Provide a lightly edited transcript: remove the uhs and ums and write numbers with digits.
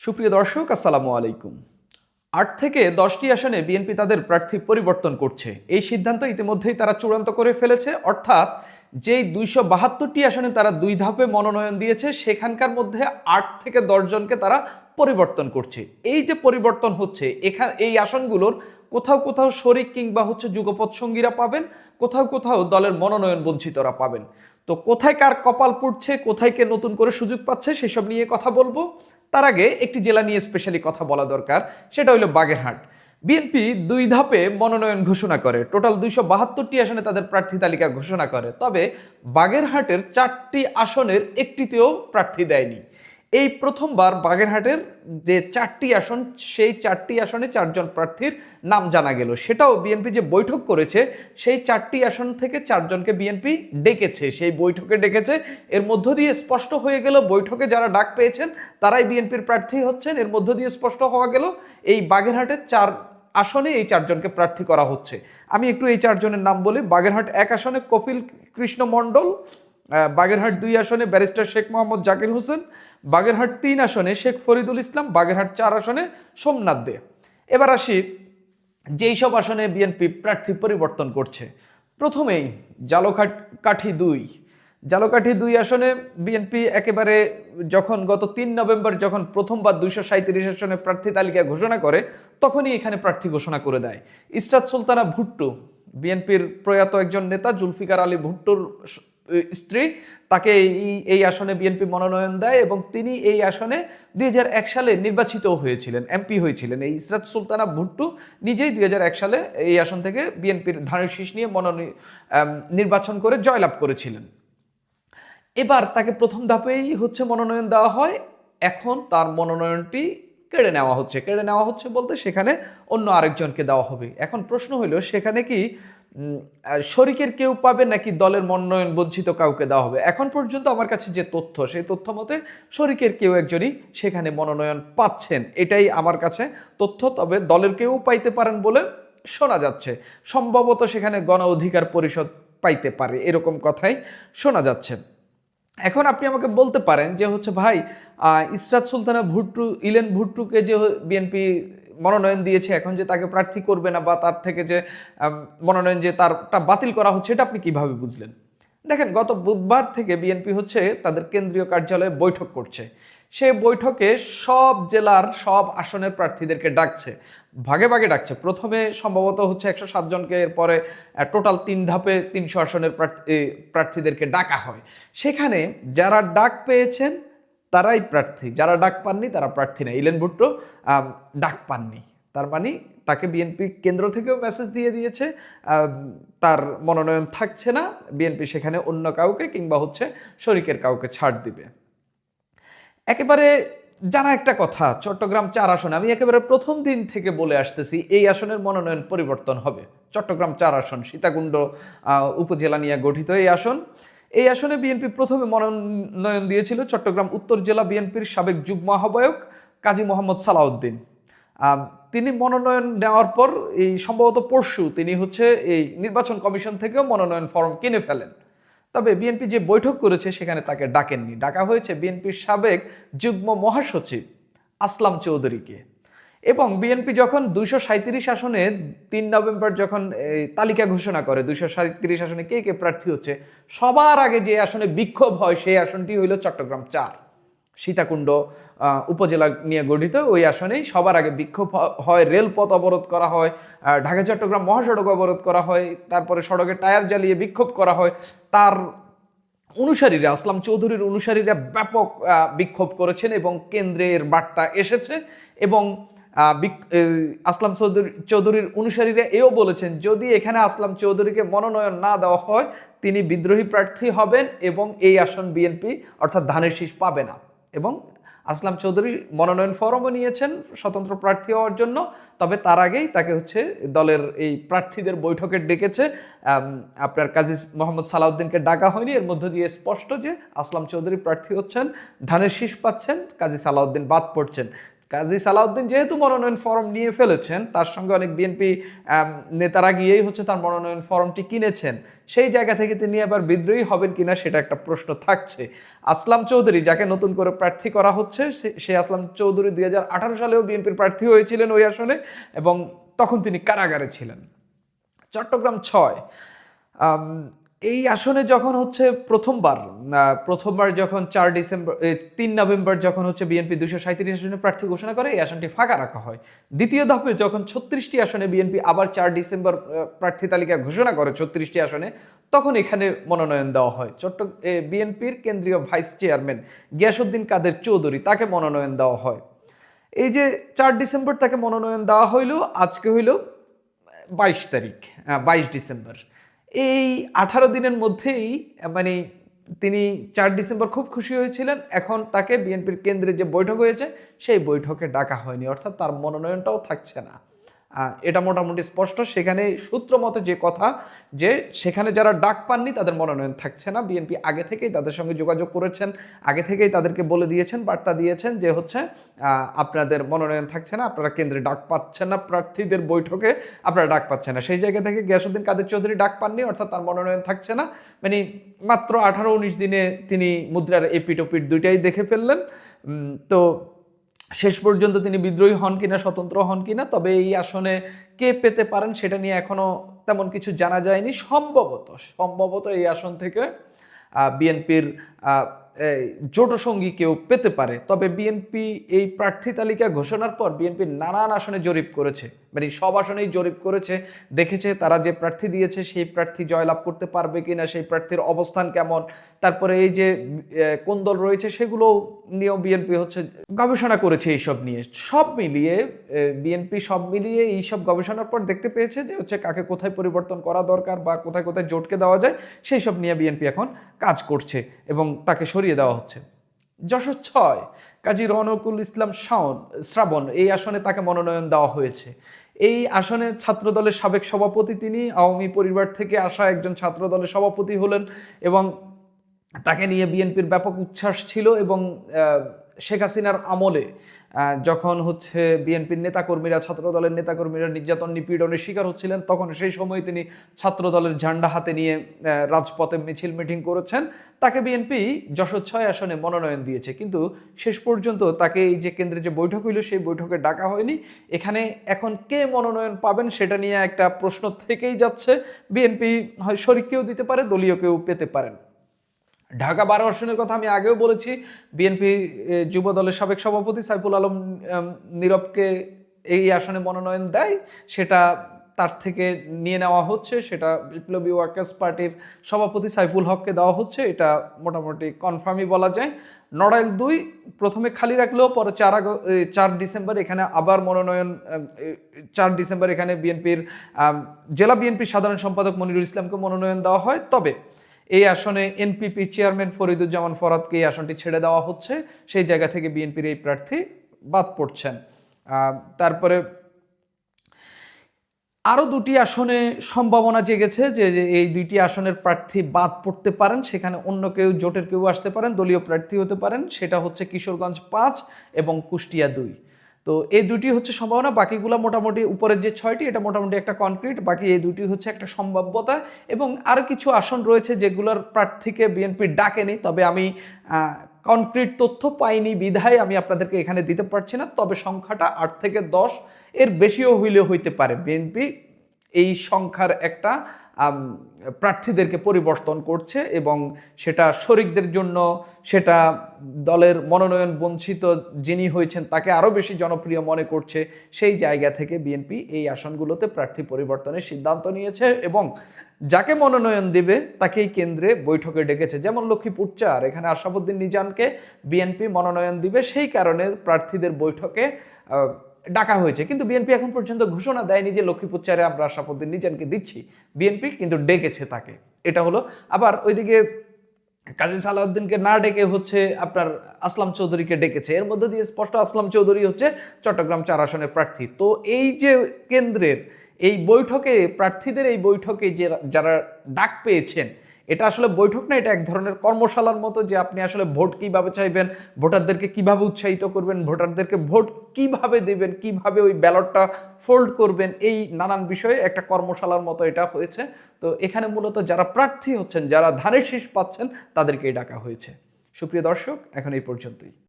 সুপ্রিয় দর্শক, আসসালামু আলাইকুম। ৮ থেকে ১০টি আসনে বিএনপি তাদের প্রার্থী পরিবর্তন করছে। এই সিদ্ধান্ত ইতিমধ্যেই তারা চূড়ান্ত করে ফেলেছে। অর্থাৎ যেই ২৭২টি আসনে তারা ২ ধাপে মনোনয়ন দিয়েছে, সেখানকার মধ্যে ৮ থেকে ১০ জনকে তারা পরিবর্তন করছে। এই যে পরিবর্তন হচ্ছে, এই আসনগুলোর কোথাও কোথাও শরিক কিংবা যুগপৎ সঙ্গীরা পাবেন, কোথাও কোথাও দলের মনোনয়ন বঞ্চিতরা পাবেন। তো কোথায় কার কপাল পুড়ছে, কোথায় কে নতুন করে সুযোগ পাচ্ছে, সেসব নিয়ে কথা বলবো। তার আগে একটি জেলা নিয়ে স্পেশালি কথা বলা দরকার, সেটা হলো বাগেরহাট। বিএনপি ২ ধাপে মনোনয়ন ঘোষণা করে, টোটাল ২৭২টি আসনে তাদের প্রার্থী তালিকা ঘোষণা করে। তবে বাগেরহাটের ৪টি আসনের একটিতেও প্রার্থী দেয়নি। এই প্রথমবার বাগেরহাটের যে ৪টি আসন, সেই ৪টি আসনে ৪ জন প্রার্থীর নাম জানা গেল। সেটাও বিএনপি যে বৈঠক করেছে, সেই ৪টি আসন থেকে ৪ জনকে বিএনপি ডেকেছে, সেই বৈঠকে ডেকেছে। এর মধ্য দিয়ে স্পষ্ট হয়ে গেল বৈঠকে যারা ডাক পেয়েছেন তারাই বিএনপির প্রার্থী হচ্ছেন। এর মধ্য দিয়ে স্পষ্ট হওয়া গেল এই বাগেরহাটের ৪ আসনে এই ৪ জনকে প্রার্থী করা হচ্ছে। আমি একটু এই ৪ জনের নাম বলি। বাগেরহাট ১ আসনে কপিল কৃষ্ণ মণ্ডল, বাগেরহাট ২ আসনে ব্যারিস্টার শেখ মোহাম্মদ জাকির হোসেন, বাগেরহাট ৩ আসনে শেখ ফরিদুল ইসলাম, বাগেরহাট ৪ আসনে সোমনাথ দে। এবার আসি যেই সব আসনে বিএনপি প্রার্থী পরিবর্তন করছে। প্রথমেই জালকাঠি ২ আসনে বিএনপি একেবারে যখন গত ৩ নভেম্বর যখন প্রথমবার ২৩৭ আসনে প্রার্থী তালিকা ঘোষণা করে, তখনই এখানে প্রার্থী ঘোষণা করে দেয় ইসরাত সুলতানা ভুট্টো, বিএনপির প্রয়াত একজন নেতা জুলফিকার আলী ভুট্টোর স্ত্রী। তাকে এই আসনে বিএনপি মনোনয়ন দেয় এবং তিনি এই আসনে ২০০১ সালে নির্বাচিত হয়েছিলেন, এমপি হয়েছিলেন। এই ইসরাত সুলতানা ভুট্টো নিজেই ২০০১ সালে এই আসন থেকে বিএনপির ধানের শীষ নিয়ে নির্বাচন করে জয়লাভ করেছিলেন। এবার তাকে প্রথম ধাপেই মনোনয়ন দেওয়া হয়। এখন তার মনোনয়নটি কেড়ে নেওয়া হচ্ছে বলতে সেখানে অন্য আরেকজনকে দেওয়া হবে। এখন প্রশ্ন হলো, সেখানে কি শরিকের কেউ পাবে নাকি দলের মনোনয়ন বঞ্চিত কাউকে দেওয়া হবে? এখন পর্যন্ত আমার কাছে যে তথ্য, সেই তথ্য মতে শরিকের কেউ একজনই সেখানে মনোনয়ন পাচ্ছেন, এটাই আমার কাছে তথ্য। তবে দলের কেউ পাইতে পারেন বলে শোনা যাচ্ছে। সম্ভবত সেখানে গণ অধিকার পরিষদ পাইতে পারে, এরকম কথাই শোনা যাচ্ছে। এখন আপনি আমাকে বলতে পারেন যে ভাই, ইসরাত সুলতানা ভুট্টো, ইলেন ভুট্টোকে যে বিএনপি মনোনয়ন দিয়েছে, এখন যে তাকে প্রার্থী করবে না বা তার থেকে যে মনোনয়ন যে তারটা বাতিল করা হচ্ছে, এটা আপনি কিভাবে বুঝলেন? দেখেন, গত বুধবার থেকে বিএনপি তাদের কেন্দ্রীয় কার্যালয়ে বৈঠক করছে। সে বৈঠকে সব জেলার সব আসনের প্রার্থীদেরকে ডাকছে, ভাগে ভাগে ডাকছে। প্রথমে সম্ভবত ১০৭ জনকে, এরপরে টোটাল ৩ ধাপে ৩০০ আসনের প্রার্থীদেরকে ডাকা হয়। সেখানে যারা ডাক পেয়েছেন তারাই প্রার্থী, যারা ডাক পাননি তারা প্রার্থী না। ইলেন ভুট্টো ডাক পাননি, তার মানে তাকে বিএনপি কেন্দ্র থেকেও মেসেজ দিয়ে দিয়েছে তার মনোনয়ন থাকছে না, বিএনপি সেখানে অন্য কাউকে কিংবা শরিকের কাউকে ছাড় দিবে। একেবারে জানা একটা কথা, চট্টগ্রাম ৪ আসনে আমি একেবারে প্রথম দিন থেকে বলে আসতেছি, এই আসনের মনোনয়ন পরিবর্তন হবে। চট্টগ্রাম ৪ আসন, সীতাকুণ্ড উপজেলা নিয়ে গঠিত এই আসনে বিএনপি প্রথমে মনোনয়ন দিয়েছিল চট্টগ্রাম উত্তর জেলা বিএনপির সাবেক যুগ্ম আহ্বায়ক কাজী মোহাম্মদ সালাউদ্দিন। তিনি মনোনয়ন নেওয়ার পর এই সম্ভবত পরশু তিনি এই নির্বাচন কমিশন থেকেও মনোনয়ন ফর্ম কিনে ফেলেন। তবে বিএনপি যে বৈঠক করেছে সেখানে তাকে ডাকেননি, ডাকা হয়েছে বিএনপির সাবেক যুগ্ম মহাসচিব আসলাম চৌধুরীকে। এবং বিএনপি যখন ২৩৭ আসনে ৩ নভেম্বর যখন তালিকা ঘোষণা করে ২৩৭ আসনে কে কে প্রার্থী হচ্ছে, সবার আগে যে আসনে বিক্ষোভ হয় সেই আসনটি হইল চট্টগ্রাম ৪, সীতাকুণ্ড উপজেলা নিয়ে গঠিত। ওই আসনেই সবার আগে বিক্ষোভ হয়, রেলপথ অবরোধ করা হয়, ঢাকা চট্টগ্রাম মহাসড়ক অবরোধ করা হয়, তারপরে সড়কে টায়ার জ্বালিয়ে বিক্ষোভ করা হয়। তার অনুসারীরা, আসলাম চৌধুরীর অনুসারীরা ব্যাপক বিক্ষোভ করেছেন এবং কেন্দ্রের বার্তা এসেছে। এবং আসলাম চৌধুরীর অনুসারীরা এও বলেছেন, যদি এখানে আসলাম চৌধুরীকে মনোনয়ন না দেওয়া হয় তিনি বিদ্রোহী প্রার্থী হবেন এবং এই আসন বিএনপি অর্থাৎ ধানের শীষ পাবে না। এবং আসলাম চৌধুরী মনোনয়ন ফরমও নিয়েছেন স্বতন্ত্র প্রার্থী হওয়ার জন্য। তবে তার আগেই তাকে দলের এই প্রার্থীদের বৈঠকে ডেকেছে। আপনার কাজী মোহাম্মদ সালাউদ্দিনকে ডাকা হয়নি। এর মধ্য দিয়ে স্পষ্ট যে আসলাম চৌধুরী প্রার্থী হচ্ছেন, ধানের শীষ পাচ্ছেন, কাজী সালাউদ্দিন বাদ পড়ছেন। কাজী সালাউদ্দিন যেহেতু মনোনয়ন ফর্ম নিয়ে ফেলেছেন, তার সঙ্গে অনেক বিএনপি নেতারা গিয়েই হচ্ছে তার মনোনয়ন ফর্মটি কিনেছেন, সেই জায়গা থেকে তিনি আবার বিদ্রোহী হবেন কিনা সেটা একটা প্রশ্ন থাকছে। আসলাম চৌধুরী যাকে নতুন করে প্রার্থী করা হচ্ছে, সে আসলাম চৌধুরী 2018 সালেও বিএনপির প্রার্থী হয়েছিলেন ওই আসনে, এবং তখন তিনি কারাগারে ছিলেন। চট্টগ্রাম 6, এই আসনে যখন হচ্ছে প্রথমবার যখন 3 নভেম্বর যখন হচ্ছে বিএনপি 237 আসনে প্রার্থী ঘোষণা করে, এই আসনটি ফাঁকা রাখা হয়। দ্বিতীয় ধাপে যখন 36টি আসনে বিএনপি আবার 4 ডিসেম্বর প্রার্থী তালিকা ঘোষণা করে 36টি আসনে, তখন এখানে মনোনয়ন দেওয়া হয়। বিএনপির কেন্দ্রীয় ভাইস চেয়ারম্যান গিয়াসউদ্দিন কাদের চৌধুরী, তাকে মনোনয়ন দেওয়া হয়। এই যে 4 ডিসেম্বর তাকে মনোনয়ন দেওয়া হইল, আজকে হইল 22 তারিখ, 22 ডিসেম্বর। এই 18 দিনের মধ্যেই মানে তিনি 4 ডিসেম্বর খুব খুশি হয়েছিলেন। এখন তাকে বিএনপির কেন্দ্রে যে বৈঠক হয়েছে সেই বৈঠকে ডাকা হয়নি, অর্থাৎ তার মনোনয়নটাও থাকছে না। এটা মোটামুটি স্পষ্ট। সেখানে সূত্র মতে যে কথা, যে সেখানে যারা ডাক পাননি তাদের মনোনয়ন থাকছে না। বিএনপি আগে থেকেই তাদের সঙ্গে যোগাযোগ করেছেন, আগে থেকেই তাদেরকে বলে দিয়েছেন, বার্তা দিয়েছেন যে হচ্ছে আপনাদের মনোনয়ন থাকছে না, আপনারা কেন্দ্রে ডাক পাচ্ছেন না, প্রার্থীদের বৈঠকে আপনারা ডাক পাচ্ছেন না। সেই জায়গা থেকে গিয়াসউদ্দিন কাদের চৌধুরী ডাক পাননি, অর্থাৎ তার মনোনয়ন থাকছে না। মানে মাত্র 18-19 দিনে তিনি মুদ্রার এপিঠ ওপিঠ দুইটাই দেখে ফেললেন। তো শেষ পর্যন্ত তিনি বিদ্রোহী হন কিনা, স্বতন্ত্র হন কিনা, তবে এই আসনে কে পেতে পারেন সেটা নিয়ে এখনো তেমন কিছু জানা যায়নি। সম্ভবত এই আসন থেকে বিএনপির জোট সঙ্গী কেউ পেতে পারে। তবে বিএনপি এই প্রার্থী তালিকা ঘোষণার পর বিএনপি নানান আসনে জরিপ করেছে, মানে সব আসনেই জরিপ করেছে, দেখেছে তারা যে প্রার্থী দিয়েছে সেই প্রার্থী জয়লাভ করতে পারবে কিনা, সেই প্রার্থীর অবস্থান কেমন, তারপরে এই যে কোন দল রয়েছে সেগুলো নিয়েও বিএনপি হচ্ছে গবেষণা করেছে। এইসব নিয়ে সব মিলিয়ে বিএনপি এইসব গবেষণার পর দেখতে পেয়েছে যে হচ্ছে কাকে কোথায় পরিবর্তন করা দরকার বা কোথায় কোথায় জোটকে দেওয়া যায়, সেই সব নিয়ে বিএনপি এখন কাজ করছে এবং তাকে সরিয়ে দেওয়া হচ্ছে। যশোর 6, কাজী রওনকুল ইসলাম শ্রাবণ, এই আসনে তাকে মনোনয়ন দেওয়া হয়েছে। এই আসনে ছাত্রদলের সাবেক সভাপতি, তিনি আওয়ামী পরিবার থেকে আসা একজন ছাত্রদলের সভাপতি হলেন, এবং তাকে নিয়ে বিএনপির ব্যাপক উচ্ছ্বাস ছিল। এবং শেখ হাসিনার আমলে যখন হচ্ছে বিএনপির নেতাকর্মীরা, ছাত্রদলের নেতাকর্মীরা নির্যাতন নিপীড়নের শিকার হচ্ছিলেন, তখন সেই সময় তিনি ছাত্রদলের ঝান্ডা হাতে নিয়ে রাজপথে মিছিল মিটিং করেছেন। তাকে বিএনপি যশোর 6 আসনে মনোনয়ন দিয়েছে, কিন্তু শেষ পর্যন্ত তাকে এই যে কেন্দ্রে যে বৈঠক হইল সেই বৈঠকে ডাকা হয়নি। এখানে এখন কে মনোনয়ন পাবেন সেটা নিয়ে একটা প্রশ্ন থেকেই যাচ্ছে। বিএনপি হয় শরিককেও দিতে পারে, দলীয় কেউ পেতে পারেন। ঢাকা 12 আসনের কথা আমি আগেও বলেছি। বিএনপি যুব দলের সাবেক সভাপতি সাইফুল আলম নীরবকে এই আসনে মনোনয়ন দেয়, সেটা তার থেকে নিয়ে নেওয়া হচ্ছে, সেটা বিপ্লবী ওয়ার্কার্স পার্টির সভাপতি সাইফুল হককে দেওয়া হচ্ছে, এটা মোটামুটি কনফার্মই বলা যায়। নড়াইল 2 প্রথমে খালি রাখলেও পরে 4 ডিসেম্বর এখানে আবার মনোনয়ন, 4 ডিসেম্বর এখানে বিএনপির জেলা বিএনপির সাধারণ সম্পাদক মনিরুল ইসলামকে মনোনয়ন দেওয়া হয়। তবে এই আসনে এনপিপি চেয়ারম্যান ফরিদুজ্জামান ফরহাদকে এই আসনটি ছেড়ে দেওয়া হচ্ছে, সেই জায়গা থেকে বিএনপির এই প্রার্থী বাদ পড়ছেন। তারপরে আরও 2টি আসনে সম্ভাবনা জেগেছে যে এই 2টি আসনের প্রার্থী বাদ পড়তে পারেন, সেখানে অন্য কেউ, জোটের কেউ আসতে পারেন, দলীয় প্রার্থী হতে পারেন। সেটা হচ্ছে কিশোরগঞ্জ 5 এবং কুষ্টিয়া 2। তো এই 2টি হচ্ছে সম্ভাবনা। বাকিগুলো মোটামুটি উপরের যে 6টি, এটা মোটামুটি একটা কনক্রিট, বাকি এই 2টি হচ্ছে একটা সম্ভাব্যতা। এবং আরও কিছু আসন রয়েছে যেগুলোর প্রার্থীকে বিএনপি ডাকেনি, তবে আমি কনক্রিট তথ্য পাইনি বিধায় আমি আপনাদেরকে এখানে দিতে পারছি না। তবে সংখ্যাটা 8 থেকে 10 এর বেশিও হইতে পারে। বিএনপি এই সংখ্যার একটা প্রার্থীদেরকে পরিবর্তন করছে, এবং সেটা শরিকদের জন্য, সেটা দলের মনোনয়ন বঞ্চিত যিনি হয়েছেন তাকে আরও বেশি জনপ্রিয় মনে করছে। সেই জায়গা থেকে বিএনপি এই আসনগুলোতে প্রার্থী পরিবর্তনের সিদ্ধান্ত নিয়েছে, এবং যাকে মনোনয়ন দেবে তাকেই কেন্দ্রে বৈঠকে ডেকেছে। যেমন লক্ষ্মীপুর 4, এখানে আশরাফুদ্দিন নিজানকে বিএনপি মনোনয়ন দিবে, সেই কারণে প্রার্থীদের বৈঠকে ডাকা হয়েছে। কিন্তু বিএনপি এখন পর্যন্ত ঘোষণা দেয়নি যে লক্ষ্মীপুর 4-এ আমরা আশরাফুদ্দিন নিজানকে দিচ্ছি। বিএনপি কিন্তু ডেকেছে তাকে, এটা হলো। আবার ওইদিকে কাজী সালাউদ্দিনকে না ডেকে হচ্ছে আপনার আসলাম চৌধুরীকে ডেকেছে। এর মধ্যে দিয়ে স্পষ্ট আসলাম চৌধুরী হচ্ছে চট্টগ্রাম 4 আসনের প্রার্থী। তো এই যে কেন্দ্রের এই বৈঠকে, প্রার্থীদের এই বৈঠকে যে যারা ডাক পেয়েছেন, এটা আসলে বৈঠক না, এটা এক ধরনের কর্মশালার মতো, যে আপনি আসলে ভোট কিভাবে চাইবেন, ভোটারদেরকে কিভাবে উৎসাহিত করবেন, ভোটারদেরকে ভোট কিভাবে দেবেন, কিভাবে ওই ব্যালটটা ফোল্ড করবেন, এই নানান বিষয়ে একটা কর্মশালার মতো এটা হয়েছে। তো এখানে মূলত যারা প্রার্থী হচ্ছেন, যারা ধানের শীষ পাচ্ছেন, তাদেরকেই ডাকা হয়েছে। সুপ্রিয় দর্শক, এখন এই পর্যন্তই।